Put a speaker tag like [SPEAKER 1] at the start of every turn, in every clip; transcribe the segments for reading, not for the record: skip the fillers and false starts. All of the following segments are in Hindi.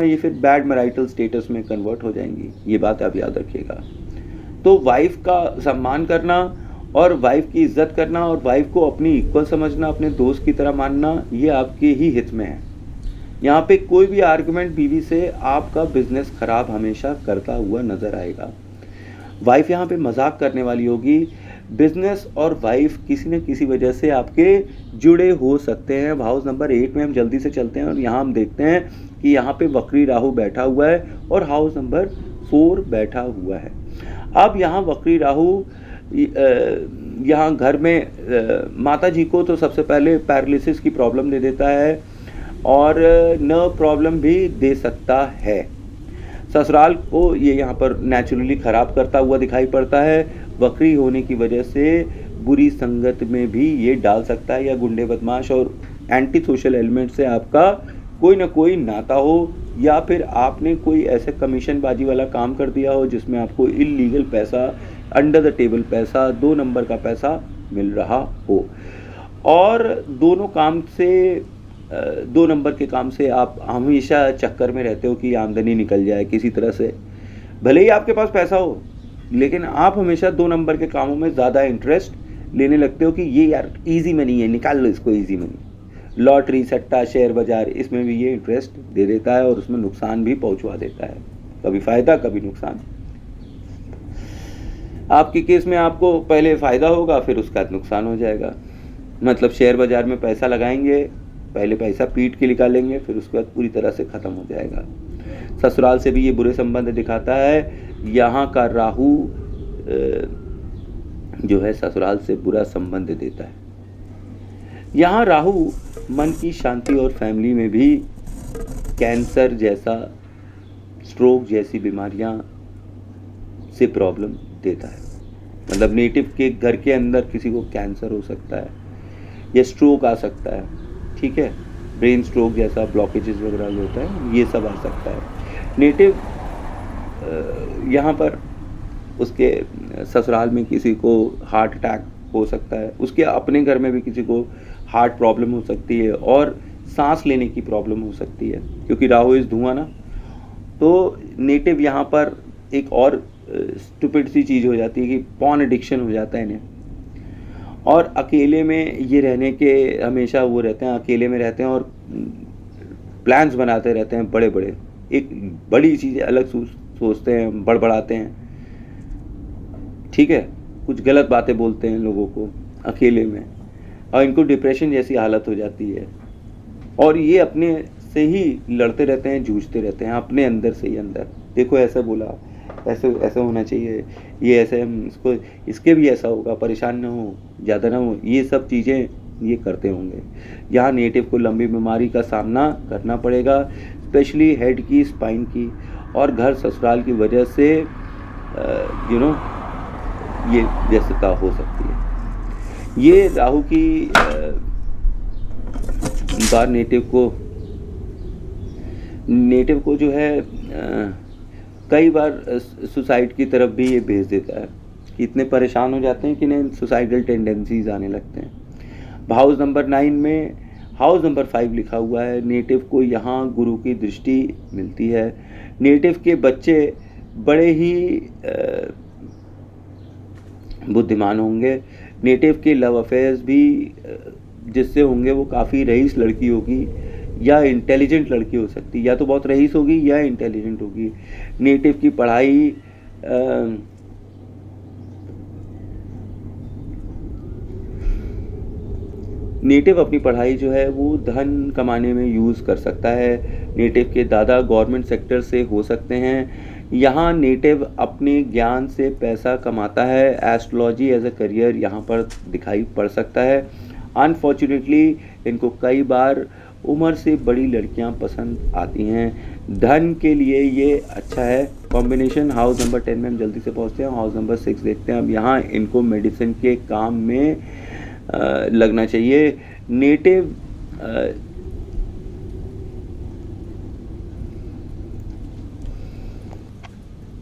[SPEAKER 1] ये फिर बैड मैरिटल स्टेटस में कन्वर्ट हो जाएंगी, ये बात आप याद रखिएगा। तो वाइफ का सम्मान करना और वाइफ की इज्जत करना और वाइफ को अपनी इक्वल समझना, अपने दोस्त की तरह मानना, ये आपके ही हित में है। यहाँ पे कोई भी आर्गुमेंट बीवी से आपका बिजनेस खराब हमेशा करता हुआ नजर आएगा। वाइफ यहाँ पे मजाक करने वाली होगी। बिजनेस और वाइफ किसी न किसी वजह से आपके जुड़े हो सकते हैं। हाउस नंबर 8 में हम जल्दी से चलते हैं और यहाँ हम देखते हैं कि यहाँ पे वक्री राहु बैठा हुआ है और हाउस नंबर 4 बैठा हुआ है। अब यहाँ वक्री राहु यहाँ घर में माता जी को तो सबसे पहले पैरालिसिस की प्रॉब्लम दे देता है और नर्व प्रॉब्लम भी दे सकता है। ससुराल को ये यहाँ पर नेचुरली ख़राब करता हुआ दिखाई पड़ता है। वक्री होने की वजह से बुरी संगत में भी ये डाल सकता है, या गुंडे बदमाश और एंटी सोशल एलिमेंट से आपका कोई ना कोई नाता हो, या फिर आपने कोई ऐसे कमीशनबाजी वाला काम कर दिया हो जिसमें आपको इलीगल पैसा, अंडर द टेबल पैसा, 2 नंबर का पैसा मिल रहा हो। और दोनों काम से 2 नंबर के काम से आप हमेशा चक्कर में रहते हो कि आमदनी निकल जाए किसी तरह से। भले ही आपके पास पैसा हो, लेकिन आप हमेशा 2 नंबर के कामों में ज़्यादा इंटरेस्ट लेने लगते हो कि ये यार इजी मनी है, निकाल लो इसको इजी मनी। लॉटरी, सट्टा, शेयर बाजार, इसमें भी ये इंटरेस्ट दे देता है और उसमें नुकसान भी पहुंचवा देता है, कभी फ़ायदा कभी नुकसान। आपके केस में आपको पहले फ़ायदा होगा, फिर उसका नुकसान हो जाएगा। मतलब शेयर बाजार में पैसा लगाएंगे, पहले पैसा पीट के निकालेंगे, फिर उसके बाद पूरी तरह से ख़त्म हो जाएगा। ससुराल से भी ये बुरे संबंध दिखाता है। यहाँ का राहु जो है ससुराल से बुरा संबंध देता है। यहाँ राहु मन की शांति और फैमिली में भी कैंसर जैसा, स्ट्रोक जैसी बीमारियाँ से प्रॉब्लम देता है। मतलब नेटिव के घर के अंदर किसी को कैंसर हो सकता है या स्ट्रोक आ सकता है, ठीक है, ब्रेन स्ट्रोक जैसा ब्लॉकेजेस वगैरह जो होता है ये सब आ सकता है। नेटिव यहाँ पर उसके ससुराल में किसी को हार्ट अटैक हो सकता है, उसके अपने घर में भी किसी को हार्ट प्रॉब्लम हो सकती है और सांस लेने की प्रॉब्लम हो सकती है, क्योंकि राहु इस धुआं ना। तो नेटिव यहाँ पर एक और स्टूपिड सी चीज़ हो जाती है कि पॉर्न एडिक्शन हो जाता है इन्हें, और अकेले में ये रहने के हमेशा वो रहते हैं, अकेले में रहते हैं और प्लान्स बनाते रहते हैं बड़े बड़े, एक बड़ी चीज़ें अलग सोचते हैं, बड़बड़ाते हैं, ठीक है, कुछ गलत बातें बोलते हैं लोगों को अकेले में, और इनको डिप्रेशन जैसी हालत हो जाती है और ये अपने से ही लड़ते रहते हैं, जूझते रहते हैं अपने अंदर से ही अंदर। देखो ऐसा बोला, ऐसे ऐसा होना चाहिए, ये ऐसे हम इसको, इसके भी ऐसा होगा, परेशान ना हो, ज़्यादा ना हो, ये सब चीज़ें ये करते होंगे। यहाँ नेटिव को लंबी बीमारी का सामना करना पड़ेगा, स्पेशली हेड की, स्पाइन की, और घर ससुराल की वजह से ये व्यस्तता हो सकती है। ये राहु की बार नेटिव को जो है कई बार सुसाइड की तरफ भी ये भेज देता है कि इतने परेशान हो जाते हैं कि इन्हें सुसाइडल टेंडेंसीज आने लगते हैं। हाउस नंबर 9 में हाउस नंबर 5 लिखा हुआ है। नेटिव को यहाँ गुरु की दृष्टि मिलती है। नेटिव के बच्चे बड़े ही बुद्धिमान होंगे। नेटिव के लव अफेयर्स भी जिससे होंगे वो काफ़ी रईस लड़की होगी या इंटेलिजेंट लड़की हो सकती है, या तो बहुत रईस होगी या इंटेलिजेंट होगी। नेटिव की पढ़ाई नेटिव अपनी पढ़ाई जो है वो धन कमाने में यूज़ कर सकता है। नेटिव के दादा गवर्नमेंट सेक्टर से हो सकते हैं। यहाँ नेटिव अपने ज्ञान से पैसा कमाता है। एस्ट्रोलॉजी एज अ करियर यहाँ पर दिखाई पड़ सकता है। अनफॉर्चुनेटली इनको कई बार उम्र से बड़ी लड़कियाँ पसंद आती हैं। धन के लिए ये अच्छा है कॉम्बिनेशन। हाउस नंबर 10 में हम जल्दी से पहुँचते हैं। हाउस नंबर 6 देखते हैं। अब यहाँ इनको मेडिसिन के काम में लगना चाहिए।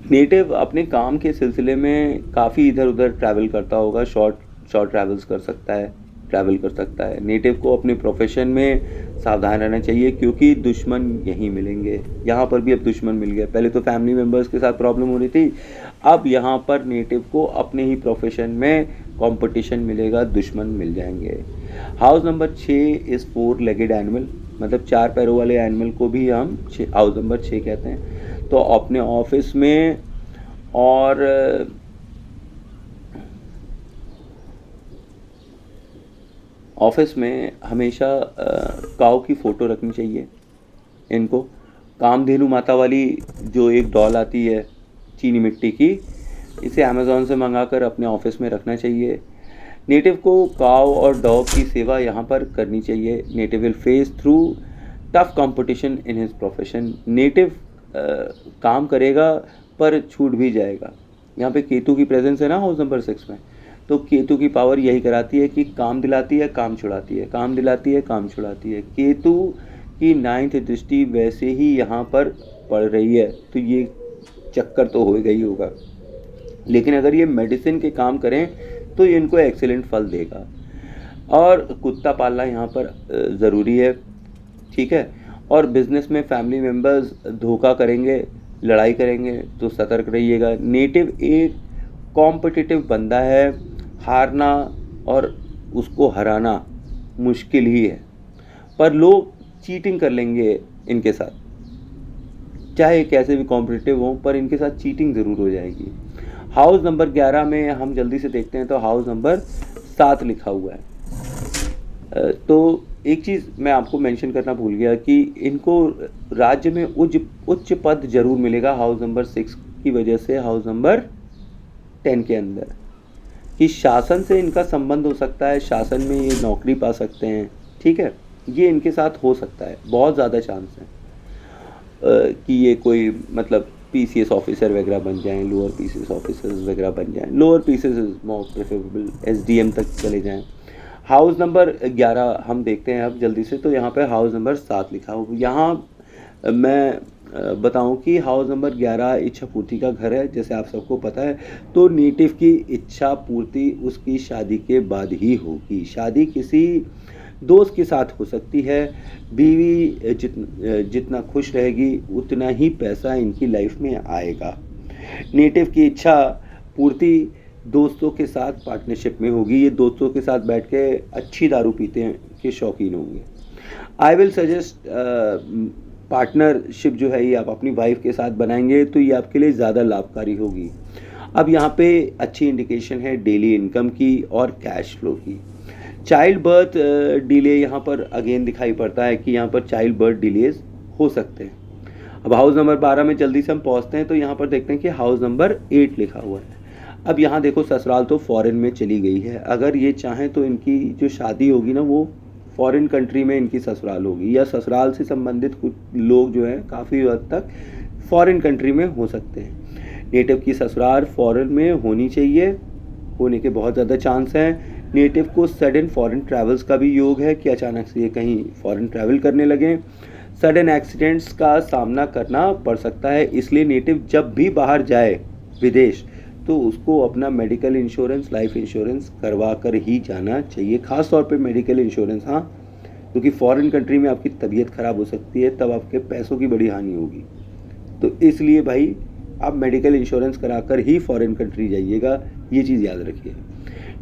[SPEAKER 1] नेटिव अपने काम के सिलसिले में काफ़ी इधर उधर ट्रैवल करता होगा, शॉर्ट ट्रैवल्स कर सकता है, ट्रैवल कर सकता है। नेटिव को अपने प्रोफेशन में सावधान रहना चाहिए क्योंकि दुश्मन यहीं मिलेंगे। यहाँ पर भी अब दुश्मन मिल गए। पहले तो फैमिली मेम्बर्स के साथ प्रॉब्लम हो रही थी, अब यहाँ पर नेटिव को अपने ही प्रोफेशन में कंपटीशन मिलेगा, दुश्मन मिल जाएंगे। House number 6 is 4 legged animal, मतलब 4 पैरों वाले एनिमल को भी हम हाउस नंबर 6 कहते हैं। तो अपने ऑफिस में और ऑफिस में हमेशा काऊ की फ़ोटो रखनी चाहिए। इनको कामधेनु माता वाली जो एक डॉल आती है चीनी मिट्टी की, इसे अमेज़ॉन से मंगाकर अपने ऑफिस में रखना चाहिए। नेटिव को काऊ और डॉग की सेवा यहाँ पर करनी चाहिए। Native will face through tough competition in his profession. Native काम करेगा पर छूट भी जाएगा। यहाँ पे केतु की प्रेजेंस है ना हाउस नंबर 6 में, तो केतु की पावर यही कराती है कि काम दिलाती है, काम छुड़ाती है, काम दिलाती है, काम छुड़ाती है। केतु की 9th दृष्टि वैसे ही यहाँ पर पड़ रही है, तो ये चक्कर तो होगा ही होगा। लेकिन अगर ये मेडिसिन के काम करें तो ये इनको एक्सीलेंट फल देगा। और कुत्ता पालना यहाँ पर ज़रूरी है, ठीक है। और बिजनेस में फैमिली मेम्बर्स धोखा करेंगे, लड़ाई करेंगे, तो सतर्क रहिएगा। नेटिव एक कॉम्पिटिटिव बंदा है, हारना और उसको हराना मुश्किल ही है, पर लोग चीटिंग कर लेंगे इनके साथ, चाहे कैसे भी कॉम्पिटिटिव हो, पर इनके साथ चीटिंग ज़रूर हो जाएगी। हाउस नंबर 11 में हम जल्दी से देखते हैं तो हाउस नंबर 7 लिखा हुआ है। तो एक चीज़ मैं आपको मेंशन करना भूल गया कि इनको राज्य में उच्च पद जरूर मिलेगा हाउस नंबर 6 की वजह से, हाउस नंबर 10 के अंदर, कि शासन से इनका संबंध हो सकता है, शासन में ये नौकरी पा सकते हैं, ठीक है। ये इनके साथ हो सकता है, बहुत ज़्यादा चांस है कि ये कोई मतलब PCS ऑफिसर वगैरह बन जाएं, लोअर PCS ऑफिसर्स वगैरह बन जाएं, lower PCS is more preferable, SDM तक चले जाएं। हाउस नंबर 11 हम देखते हैं अब जल्दी से, तो यहाँ पे हाउस नंबर 7 लिखा हो। यहाँ मैं बताऊं कि हाउस नंबर 11 इच्छा पूर्ति का घर है, जैसे आप सबको पता है। तो नेटिव की इच्छा पूर्ति उसकी शादी के बाद ही होगी। शादी किसी दोस्त के साथ हो सकती है। बीवी जितना खुश रहेगी उतना ही पैसा इनकी लाइफ में आएगा। नेटिव की इच्छा पूर्ति दोस्तों के साथ पार्टनरशिप में होगी। ये दोस्तों के साथ बैठ के अच्छी दारू पीते हैं के शौकीन होंगे। आई विल सजेस्ट पार्टनरशिप जो है ये आप अपनी वाइफ के साथ बनाएंगे तो ये आपके लिए ज़्यादा लाभकारी होगी। अब यहाँ पे अच्छी इंडिकेशन है डेली इनकम की और कैश फ्लो की। चाइल्ड बर्थ डिले यहाँ पर अगेन दिखाई पड़ता है कि यहाँ पर चाइल्ड बर्थ डिलेज हो सकते हैं। अब हाउस नंबर 12 में जल्दी से हम पहुँचते हैं तो यहाँ पर देखते हैं कि हाउस नंबर 8 लिखा हुआ है। अब यहाँ देखो ससुराल तो फॉरेन में चली गई है। अगर ये चाहें तो इनकी जो शादी होगी ना वो फॉरेन कंट्री में इनकी ससुराल होगी, या ससुराल से संबंधित कुछ लोग जो हैं काफ़ी हद तक फॉरेन कंट्री में हो सकते हैं। नेटिव की ससुराल फॉरेन में होनी चाहिए, होने के बहुत ज़्यादा चांस हैं। नेटिव को सडन फॉरेन ट्रैवल्स का भी योग है कि अचानक से ये कहीं फॉरेन ट्रैवल करने लगें। सडन एक्सीडेंट्स का सामना करना पड़ सकता है, इसलिए नेटिव जब भी बाहर जाए विदेश तो उसको अपना मेडिकल इंश्योरेंस, लाइफ इंश्योरेंस करवा कर ही जाना चाहिए। ख़ास तौर पे मेडिकल इंश्योरेंस, हाँ, क्योंकि फॉरेन कंट्री में आपकी तबीयत ख़राब हो सकती है, तब आपके पैसों की बड़ी हानि होगी। तो इसलिए भाई आप मेडिकल इंश्योरेंस कराकर ही फॉरेन कंट्री जाइएगा, ये चीज़ याद रखिए।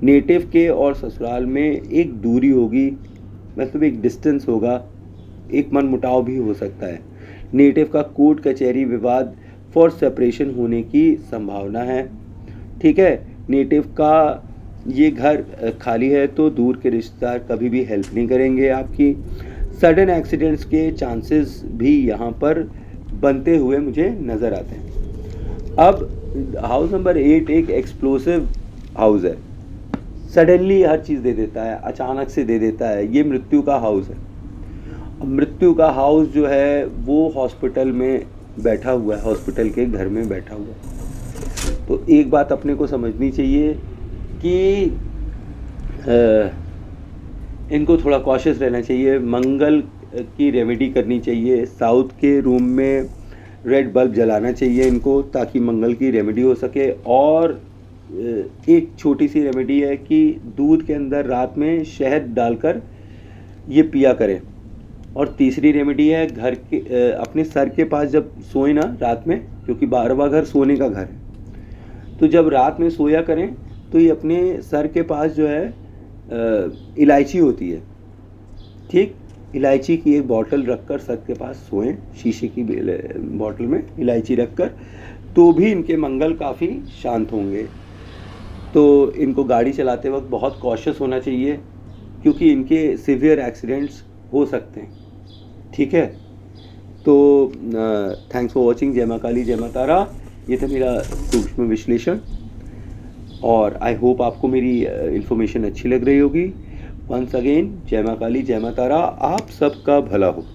[SPEAKER 1] नेटिव के और ससुराल में एक दूरी होगी, मतलब एक डिस्टेंस होगा, एक मनमुटाव भी हो सकता है। नेटिव का कोर्ट कचहरी विवाद फॉर सेपरेशन होने की संभावना है, ठीक है। नेटिव का ये घर खाली है तो दूर के रिश्तेदार कभी भी हेल्प नहीं करेंगे आपकी। सडन एक्सीडेंट्स के चांसेस भी यहाँ पर बनते हुए मुझे नज़र आते हैं। अब हाउस नंबर 8 एक एक्सप्लोसिव हाउस है, सडनली हर चीज़ दे देता है, अचानक से दे देता है। ये मृत्यु का हाउस है। अब मृत्यु का हाउस जो है वो हॉस्पिटल में बैठा हुआ है, हॉस्पिटल के घर में बैठा हुआ है। तो एक बात अपने को समझनी चाहिए कि इनको थोड़ा कॉशियस रहना चाहिए। मंगल की रेमेडी करनी चाहिए। साउथ के रूम में रेड बल्ब जलाना चाहिए इनको, ताकि मंगल की रेमेडी हो सके। और एक छोटी सी रेमेडी है कि दूध के अंदर रात में शहद डालकर ये पिया करें। और तीसरी रेमेडी है घर के अपने सर के पास जब सोए ना रात में, क्योंकि 12वां घर सोने का घर है, तो जब रात में सोया करें तो ये अपने सर के पास जो है इलायची होती है, ठीक, इलायची की एक बॉटल रखकर सर के पास सोएं, शीशे की बॉटल में इलायची रखकर, तो भी इनके मंगल काफ़ी शांत होंगे। तो इनको गाड़ी चलाते वक्त बहुत कॉशियस होना चाहिए, क्योंकि इनके सीवियर एक्सीडेंट्स हो सकते हैं, ठीक है। तो थैंक्स फॉर वॉचिंग। जय माँ काली जय माँ तारा। ये था मेरा सूक्ष्म विश्लेषण, और आई होप आपको मेरी इन्फॉर्मेशन अच्छी लग रही होगी। वंस अगेन, जय माँ काली जय माँ तारा। आप सबका भला हो।